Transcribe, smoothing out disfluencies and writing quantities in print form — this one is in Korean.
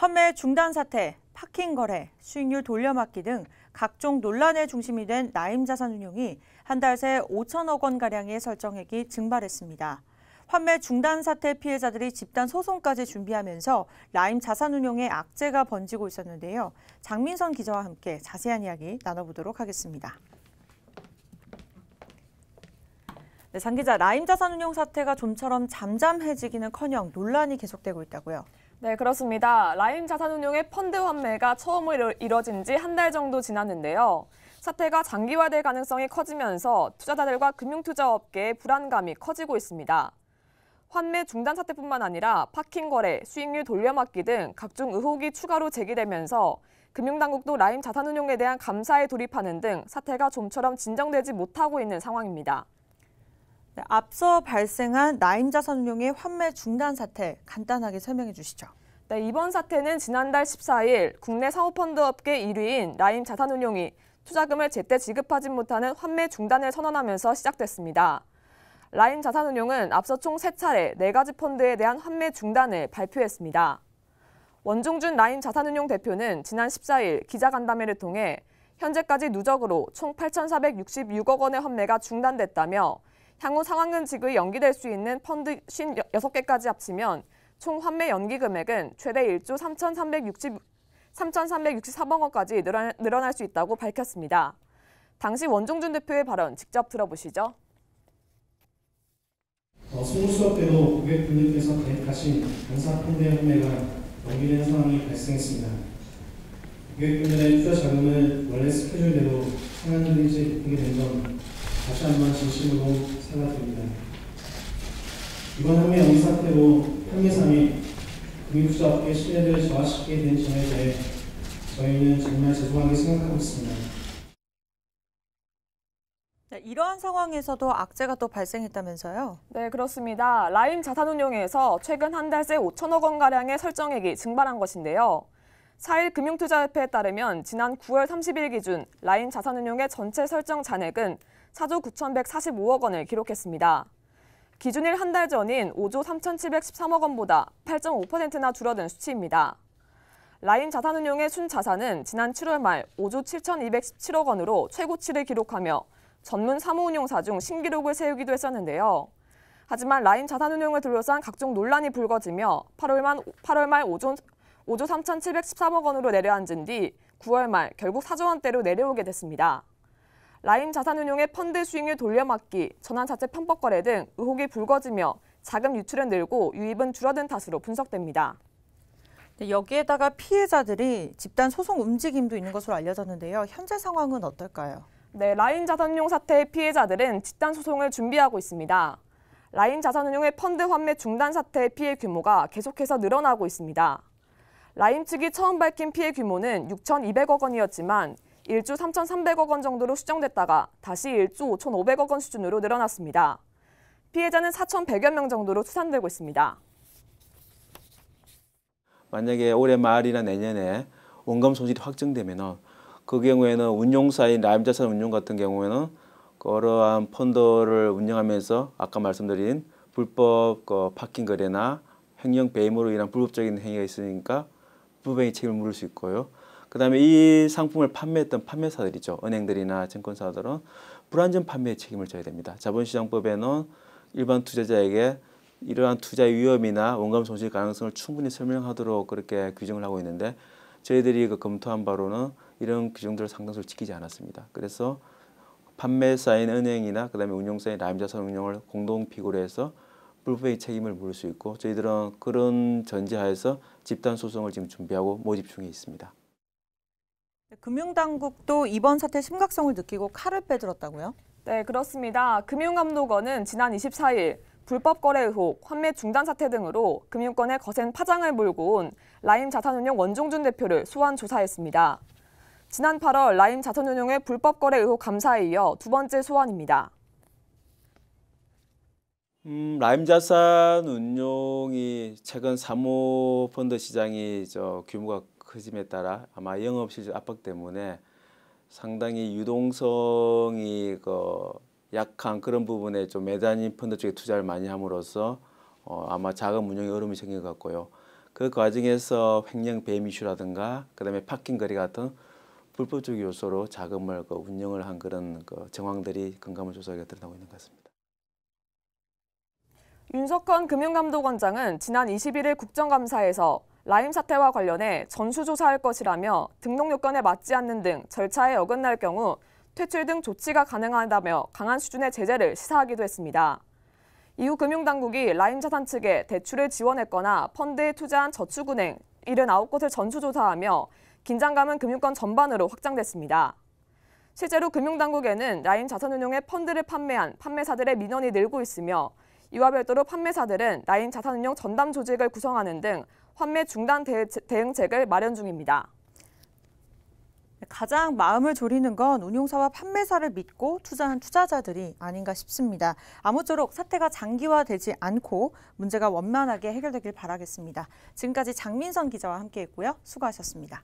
판매 중단 사태, 파킹 거래, 수익률 돌려막기 등 각종 논란의 중심이 된 라임 자산운용이 한 달 새 5천억 원가량의 설정액이 증발했습니다. 판매 중단 사태 피해자들이 집단 소송까지 준비하면서 라임 자산운용의 악재가 번지고 있었는데요. 장민선 기자와 함께 자세한 이야기 나눠보도록 하겠습니다. 네, 장 기자, 라임 자산운용 사태가 좀처럼 잠잠해지기는커녕 논란이 계속되고 있다고요. 네, 그렇습니다. 라임 자산운용의 펀드 환매가 처음으로 이뤄진 지 한 달 정도 지났는데요. 사태가 장기화될 가능성이 커지면서 투자자들과 금융투자업계의 불안감이 커지고 있습니다. 환매 중단 사태뿐만 아니라 파킹 거래, 수익률 돌려막기 등 각종 의혹이 추가로 제기되면서 금융당국도 라임 자산운용에 대한 감사에 돌입하는 등 사태가 좀처럼 진정되지 못하고 있는 상황입니다. 네, 앞서 발생한 라임 자산운용의 환매 중단 사태 간단하게 설명해 주시죠. 네, 이번 사태는 지난달 14일 국내 사모펀드 업계 1위인 라임 자산운용이 투자금을 제때 지급하지 못하는 환매 중단을 선언하면서 시작됐습니다. 라임 자산운용은 앞서 총 3차례 4가지 펀드에 대한 환매 중단을 발표했습니다. 원종준 라임 자산운용 대표는 지난 14일 기자간담회를 통해 현재까지 누적으로 총 8,466억 원의 환매가 중단됐다며 향후 상환금 지급이 연기될 수 있는 펀드 56개까지 합치면 총 환매 연기 금액은 최대 1조 3,363억 원까지 늘어날 수 있다고 밝혔습니다. 당시 원종준 대표의 발언 직접 들어보시죠. 스무스업대로 고객분들께서 가입하신 간사 펀드 환매가 연기된 상황이 발생했습니다. 고객분들의 투자 자금을 원래 스케줄대로 상환금일지에 입금이 된 점 다시 한번 진심으로 사과드립니다. 이번 환매 연기 사태로 판매사 및 금융투자업계 신뢰를 저하시키게 된 점에 대해 저희는 정말 죄송하게 생각하고 있습니다. 네, 이러한 상황에서도 악재가 또 발생했다면서요? 네, 그렇습니다. 라임 자산운용에서 최근 한 달 새 5천억 원가량의 설정액이 증발한 것인데요. 4일 금융투자협회에 따르면 지난 9월 30일 기준 라임 자산운용의 전체 설정 잔액은 4조 9,145억 원을 기록했습니다. 기준일 한 달 전인 5조 3,713억 원보다 8.5%나 줄어든 수치입니다. 라임 자산운용의 순자산은 지난 7월 말 5조 7,217억 원으로 최고치를 기록하며 전문 사무운용사 중 신기록을 세우기도 했었는데요. 하지만 라임 자산운용을 둘러싼 각종 논란이 불거지며 8월 말 5조 3,713억 원으로 내려앉은 뒤 9월 말 결국 4조 원대로 내려오게 됐습니다. 라임 자산운용의 펀드 수익률 돌려막기, 전환사채 편법 거래 등 의혹이 불거지며 자금 유출은 늘고 유입은 줄어든 탓으로 분석됩니다. 네, 여기에다가 피해자들이 집단 소송 움직임도 있는 것으로 알려졌는데요. 현재 상황은 어떨까요? 네, 라임 자산운용 사태의 피해자들은 집단 소송을 준비하고 있습니다. 라임 자산운용의 펀드 환매 중단 사태의 피해 규모가 계속해서 늘어나고 있습니다. 라임 측이 처음 밝힌 피해 규모는 6,200억 원이었지만 1조 3,300억 원 정도로 수정됐다가 다시 1조 5,500억 원 수준으로 늘어났습니다. 피해자는 4,100여 명 정도로 추산되고 있습니다. 만약에 올해 말이나 내년에 원금 손실이 확정되면 그 경우에는 운용사인 라임 자산운용 같은 경우에는 그러한 펀드를 운영하면서 아까 말씀드린 불법 파킹 거래나 횡령 배임으로 인한 불법적인 행위가 있으니까 불법행위 책임을 물을 수 있고요. 그다음에 이 상품을 판매했던 판매사들이죠. 은행들이나 증권사들은 불안전 판매의 책임을 져야 됩니다. 자본시장법에는 일반 투자자에게 이러한 투자의 위험이나 원금 손실 가능성을 충분히 설명하도록 그렇게 규정을 하고 있는데 저희들이 검토한 바로는 이런 규정들을 상당수를 지키지 않았습니다. 그래서 판매사인 은행이나 그다음에 운용사인 라임 자산운용을 공동 피고로 해서 불법행위 책임을 물을 수 있고 저희들은 그런 전제하에서 집단 소송을 지금 준비하고 모집 중에 있습니다. 금융당국도 이번 사태 심각성을 느끼고 칼을 빼들었다고요? 네, 그렇습니다. 금융감독원은 지난 24일 불법 거래 의혹, 환매 중단 사태 등으로 금융권에 거센 파장을 몰고 온 라임 자산운용 원종준 대표를 소환 조사했습니다. 지난 8월 라임 자산운용의 불법 거래 의혹 감사에 이어 두 번째 소환입니다. 라임 자산운용이 최근 사모펀드 시장이 규모가 커짐에 따라 아마 영업실적 압박 때문에 상당히 유동성이 약한 그런 부분에 좀 매단인 펀드 쪽에 투자를 많이 함으로써 아마 자금 운용에 어려움이 생긴 것 같고요. 그 과정에서 횡령 배임 이슈라든가 그다음에 파킹 거래 같은 불법적 요소로 자금을 운영을 한 그런 정황들이 금감원조사에 드러나고 있는 것 같습니다. 윤석헌 금융감독원장은 지난 21일 국정감사에서 라임 사태와 관련해 전수조사할 것이라며 등록 요건에 맞지 않는 등 절차에 어긋날 경우 퇴출 등 조치가 가능하다며 강한 수준의 제재를 시사하기도 했습니다. 이후 금융당국이 라임자산 측에 대출을 지원했거나 펀드에 투자한 저축은행 79곳을 전수조사하며 긴장감은 금융권 전반으로 확장됐습니다. 실제로 금융당국에는 라임자산운용의 펀드를 판매한 판매사들의 민원이 늘고 있으며 이와 별도로 판매사들은 라임자산운용 전담 조직을 구성하는 등 환매 중단 대응책을 마련 중입니다. 가장 마음을 졸이는 건 운용사와 판매사를 믿고 투자한 투자자들이 아닌가 싶습니다. 아무쪼록 사태가 장기화되지 않고 문제가 원만하게 해결되길 바라겠습니다. 지금까지 장민선 기자와 함께했고요. 수고하셨습니다.